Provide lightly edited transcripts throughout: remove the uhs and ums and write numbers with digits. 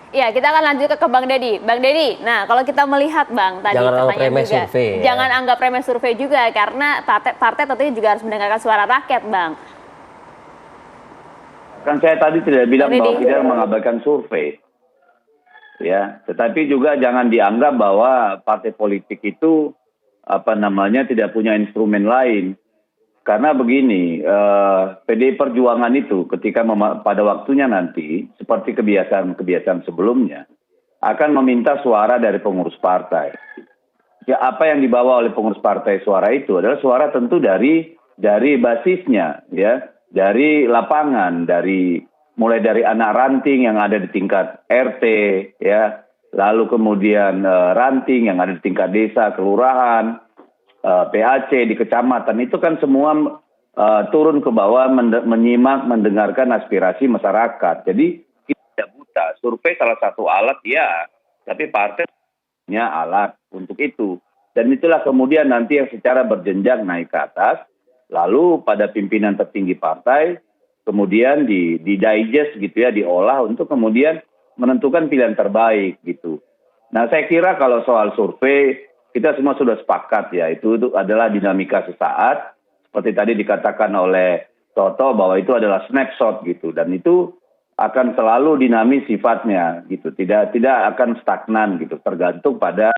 Iya, kita akan lanjut ke Bang Deddy. Bang Deddy, nah kalau kita melihat Bang tadi Jangan anggap pertanyaan remeh juga, survei, ya. jangan anggap remeh survei juga karena partai tentunya juga harus mendengarkan suara rakyat, Bang. Kan saya tadi tidak bilang Bang bahwa Deddy. kita mengabaikan survei, ya. Tetapi juga jangan dianggap bahwa partai politik itu tidak punya instrumen lain. Karena begini, PDI Perjuangan itu ketika pada waktunya nanti, seperti kebiasaan sebelumnya, akan meminta suara dari pengurus partai. Ya, apa yang dibawa oleh pengurus partai suara itu adalah suara tentu dari basisnya, ya, dari lapangan, mulai dari anak ranting yang ada di tingkat RT, ya, lalu kemudian ranting yang ada di tingkat desa, kelurahan, PAC di kecamatan, itu kan semua turun ke bawah menyimak, mendengarkan aspirasi masyarakat. Jadi kita tidak buta. Survei salah satu alat, ya, tapi partai punya alat untuk itu. Dan itulah kemudian nanti yang secara berjenjang naik ke atas, lalu pada pimpinan tertinggi partai, kemudian di digest gitu ya, diolah untuk kemudian menentukan pilihan terbaik gitu. Nah, saya kira kalau soal survei, kita semua sudah sepakat ya, itu adalah dinamika sesaat, seperti tadi dikatakan oleh Toto bahwa itu adalah snapshot gitu, dan itu akan selalu dinamis sifatnya gitu, tidak akan stagnan gitu, tergantung pada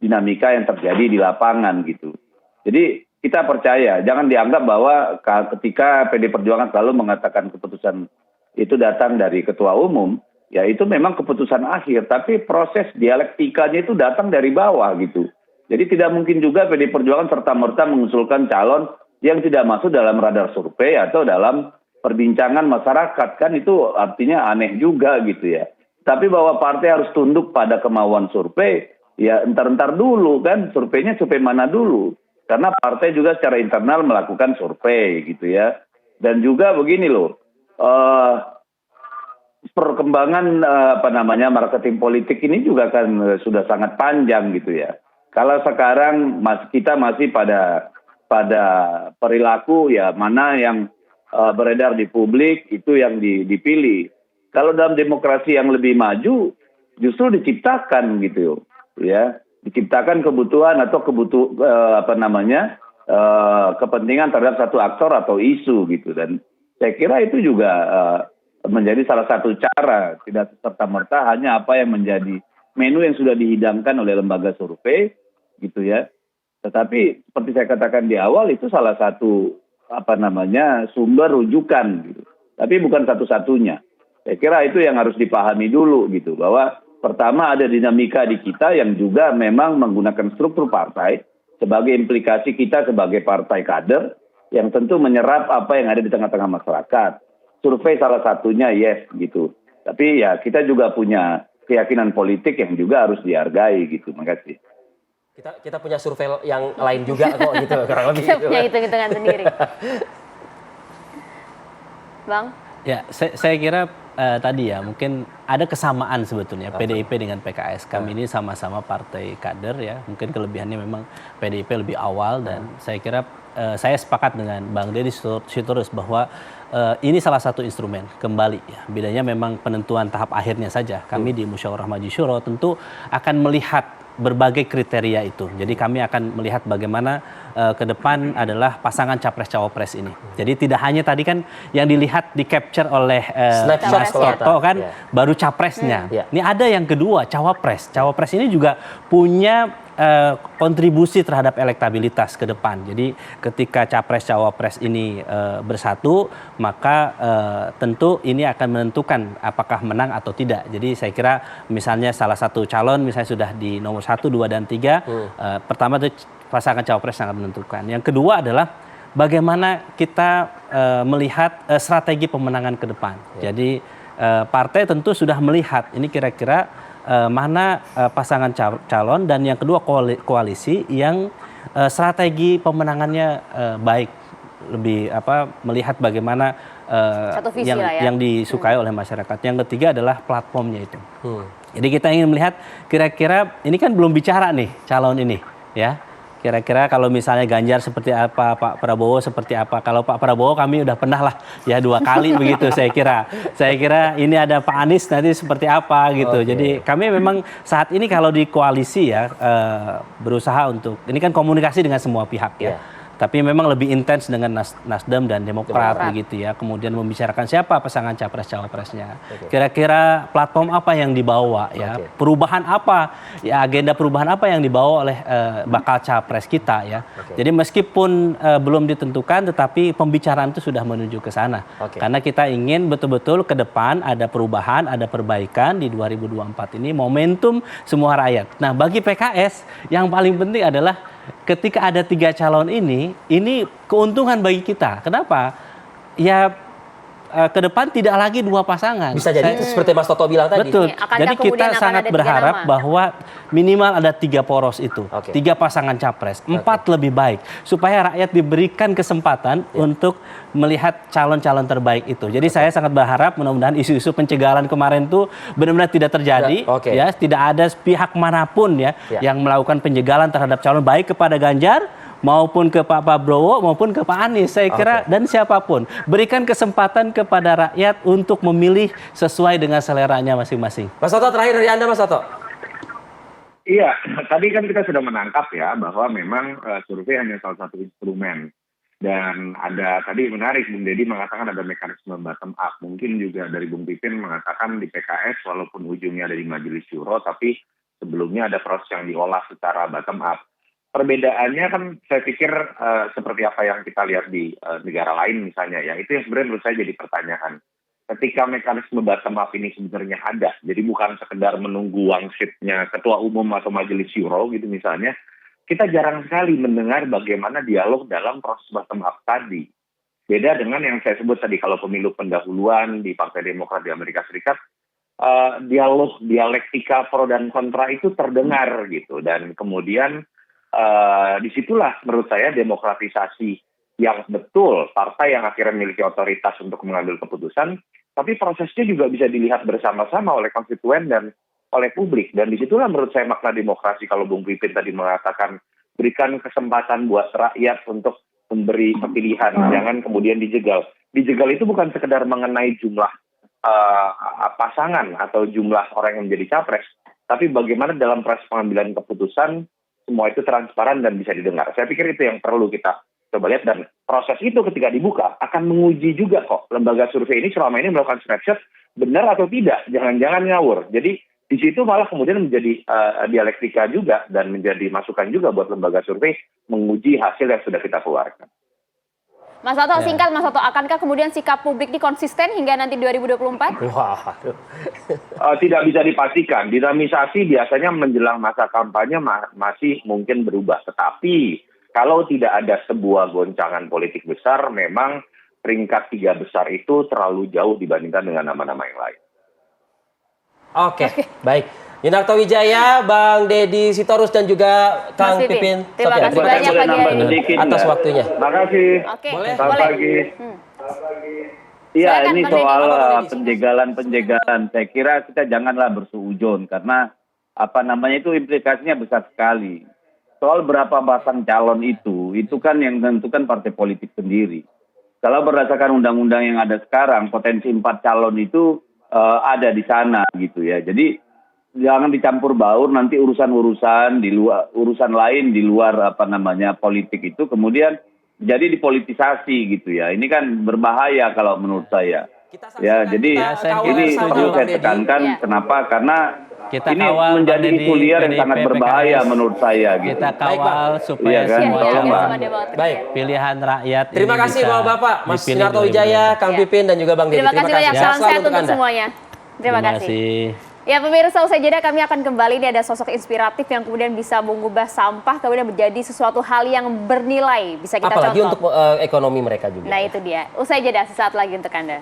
dinamika yang terjadi di lapangan gitu. Jadi kita percaya, jangan dianggap bahwa ketika PD Perjuangan selalu mengatakan keputusan itu datang dari ketua umum, ya itu memang keputusan akhir, tapi proses dialektikanya itu datang dari bawah gitu. Jadi tidak mungkin juga PD Perjuangan serta-merta mengusulkan calon yang tidak masuk dalam radar survei atau dalam perbincangan masyarakat, kan itu artinya aneh juga gitu ya. Tapi bahwa partai harus tunduk pada kemauan survei, ya entar-entar dulu kan, surveinya survei mana dulu. Karena partai juga secara internal melakukan survei gitu ya. Dan juga begini loh, perkembangan marketing politik ini juga kan sudah sangat panjang gitu ya. Kalau sekarang kita masih pada perilaku ya, mana yang beredar di publik itu yang dipilih. Kalau dalam demokrasi yang lebih maju justru diciptakan gitu ya, diciptakan kebutuhan atau kepentingan terhadap satu aktor atau isu gitu. Dan saya kira itu juga menjadi salah satu cara, tidak serta-merta hanya apa yang menjadi menu yang sudah dihidangkan oleh lembaga survei gitu ya. Tetapi seperti saya katakan di awal, itu salah satu sumber rujukan gitu. Tapi bukan satu-satunya. Saya kira itu yang harus dipahami dulu gitu, bahwa pertama ada dinamika di kita yang juga memang menggunakan struktur partai sebagai implikasi kita sebagai partai kader yang tentu menyerap apa yang ada di tengah-tengah masyarakat. Survei salah satunya, yes gitu. Tapi ya kita juga punya keyakinan politik yang juga harus dihargai gitu. Makasih. Kita punya survei yang lain juga kok gitu, kurang lebih. Kita punya hitung-hitungan sendiri. Bang? Ya, saya kira tadi ya, mungkin ada kesamaan sebetulnya PDIP dengan PKS. Kami ini sama-sama partai kader ya. Mungkin kelebihannya memang PDIP lebih awal, dan saya kira saya sepakat dengan Bang Deddy Sitorus bahwa ini salah satu instrumen kembali ya. Bedanya memang penentuan tahap akhirnya saja. Kami di Musyawarah Majelis Syuro tentu akan melihat berbagai kriteria itu. Jadi kami akan melihat bagaimana ke depan adalah pasangan capres-cawapres ini. Jadi tidak hanya tadi kan yang dilihat di capture oleh Mas Toto kan baru capresnya. Ini ada yang kedua, cawapres. Cawapres ini juga punya kontribusi terhadap elektabilitas ke depan. Jadi ketika capres-cawapres ini bersatu, maka tentu ini akan menentukan apakah menang atau tidak. Jadi saya kira misalnya salah satu calon misalnya sudah di nomor 1, 2, dan 3, pertama itu pasangan cawapres sangat menentukan. Yang kedua adalah bagaimana kita melihat strategi pemenangan ke depan. Jadi partai tentu sudah melihat ini kira-kira mana pasangan calon, dan yang kedua koalisi yang strategi pemenangannya baik, lebih melihat bagaimana yang disukai oleh masyarakat. Yang ketiga adalah platformnya itu. Jadi kita ingin melihat kira-kira ini kan belum bicara nih calon ini ya. Kira-kira kalau misalnya Ganjar seperti apa, Pak Prabowo seperti apa. Kalau Pak Prabowo kami udah pernah lah ya 2 kali begitu saya kira. Saya kira ini ada Pak Anies nanti seperti apa gitu. Oke. Jadi kami memang saat ini kalau di koalisi ya berusaha untuk, ini kan komunikasi dengan semua pihak ya. Iya. Tapi memang lebih intens dengan Nasdem dan Demokrat Demokrat. begitu ya. Kemudian membicarakan siapa pasangan capres-cawapresnya. Kira-kira platform apa yang dibawa ya. Oke. Perubahan apa ya, agenda perubahan apa yang dibawa oleh bakal capres kita ya. Jadi meskipun belum ditentukan tetapi pembicaraan itu sudah menuju ke sana. Oke. Karena kita ingin betul-betul ke depan ada perubahan, ada perbaikan di 2024 ini momentum semua rakyat. Nah, bagi PKS yang paling penting adalah ketika ada 3 calon ini keuntungan bagi kita. Kenapa? Ya ke depan tidak lagi 2 pasangan. Bisa jadi itu seperti Mas Toto bilang tadi. Betul. Akankah Jadi kemudian kita akan sangat ada 3 berharap nama? bahwa minimal ada 3 poros itu. Oke. 3 pasangan capres. 4 lebih baik. Supaya rakyat diberikan kesempatan untuk melihat calon-calon terbaik itu. Jadi saya sangat berharap mudah-mudahan isu-isu pencegahan kemarin itu benar-benar tidak terjadi. Oke. Ya, tidak ada pihak manapun ya yang melakukan pencegahan terhadap calon baik kepada Ganjar maupun ke Pak Prabowo maupun ke Pak Anies, saya kira, dan siapapun berikan kesempatan kepada rakyat untuk memilih sesuai dengan seleranya masing-masing. Mas Toto, terakhir dari Anda Mas Toto. Iya, tadi kan kita sudah menangkap ya bahwa memang survei hanya salah satu instrumen. Dan ada tadi menarik Bung Deddy mengatakan ada mekanisme bottom up. Mungkin juga dari Bung Pipin mengatakan di PKS walaupun ujungnya ada di Majelis Syuro, tapi sebelumnya ada proses yang diolah secara bottom up. Perbedaannya kan saya pikir seperti apa yang kita lihat di negara lain misalnya ya. Itu yang sebenarnya menurut saya jadi pertanyaan. Ketika mekanisme bottom up ini sebenarnya ada. Jadi bukan sekedar menunggu wangsitnya ketua umum atau majelis syuro gitu misalnya. Kita jarang sekali mendengar bagaimana dialog dalam proses bottom up tadi. Beda dengan yang saya sebut tadi kalau pemilu pendahuluan di Partai Demokrat di Amerika Serikat. Dialektika pro dan kontra itu terdengar gitu. Dan kemudian disitulah menurut saya demokratisasi yang betul, partai yang akhirnya memiliki otoritas untuk mengambil keputusan, tapi prosesnya juga bisa dilihat bersama-sama oleh konstituen dan oleh publik. Dan disitulah menurut saya makna demokrasi kalau Bung Pipin tadi mengatakan berikan kesempatan buat rakyat untuk memberi pilihan, jangan kemudian dijegal. Dijegal itu bukan sekedar mengenai jumlah pasangan atau jumlah orang yang menjadi capres, tapi bagaimana dalam proses pengambilan keputusan semua itu transparan dan bisa didengar. Saya pikir itu yang perlu kita coba lihat, dan proses itu ketika dibuka akan menguji juga kok lembaga survei ini selama ini melakukan snapshot benar atau tidak, jangan-jangan ngawur. Jadi di situ malah kemudian menjadi dialektika juga dan menjadi masukan juga buat lembaga survei menguji hasil yang sudah kita keluarkan. Mas Toto, singkat Mas Toto, akankah kemudian sikap publik ini konsisten hingga nanti 2024? Wah. Tidak bisa dipastikan. Dinamisasi biasanya menjelang masa kampanye masih mungkin berubah. Tetapi kalau tidak ada sebuah goncangan politik besar, memang peringkat 3 besar itu terlalu jauh dibandingkan dengan nama-nama yang lain. Oke, baik. Yunarto Wijaya, Bang Deddy Sitorus dan juga Kang Mas Pipin. Pipin. Terima Sofian. kasih banyak pagi hari ini. sedikit Atas nggak? waktunya. Makasih. Oke, Boleh? Selamat boleh. pagi. Iya, Silakan, ini Bang soal Deddy. penjagalan. Saya kira kita janganlah bersuujon karena itu implikasinya besar sekali. Soal berapa pasang calon itu kan yang tentukan partai politik sendiri. Kalau berdasarkan undang-undang yang ada sekarang, potensi 4 calon itu ada di sana gitu ya. Jadi jangan dicampur baur nanti urusan-urusan di luar, urusan lain di luar politik itu kemudian jadi dipolitisasi gitu ya. Ini kan berbahaya kalau menurut saya. Ya, jadi ini perlu saya tekankan. Ya. Kenapa? Karena Kita ini kawal, menjadi Bang Deddy, isu liar yang PDIP, sangat berbahaya PKS. menurut saya gitu. Kita kawal supaya Iya kan? semua Tolong, calon Bang. Baik. pilihan rakyat Terima ini kasih bisa Bapak-Bapak, Mas dipilih Yunarto 2024. Wijaya, Kang Ya. Pipin dan juga Bang Deddy. Terima kasih banyak, Sehat salam selalu sehat untuk Anda. semuanya. Terima kasih. Ya pemirsa, usai jeda kami akan kembali. Ini ada sosok inspiratif yang kemudian bisa mengubah sampah kemudian menjadi sesuatu hal yang bernilai. Bisa kita Apalagi contoh. untuk ekonomi mereka juga. Nah itu dia. Usai jeda sesaat lagi untuk Anda.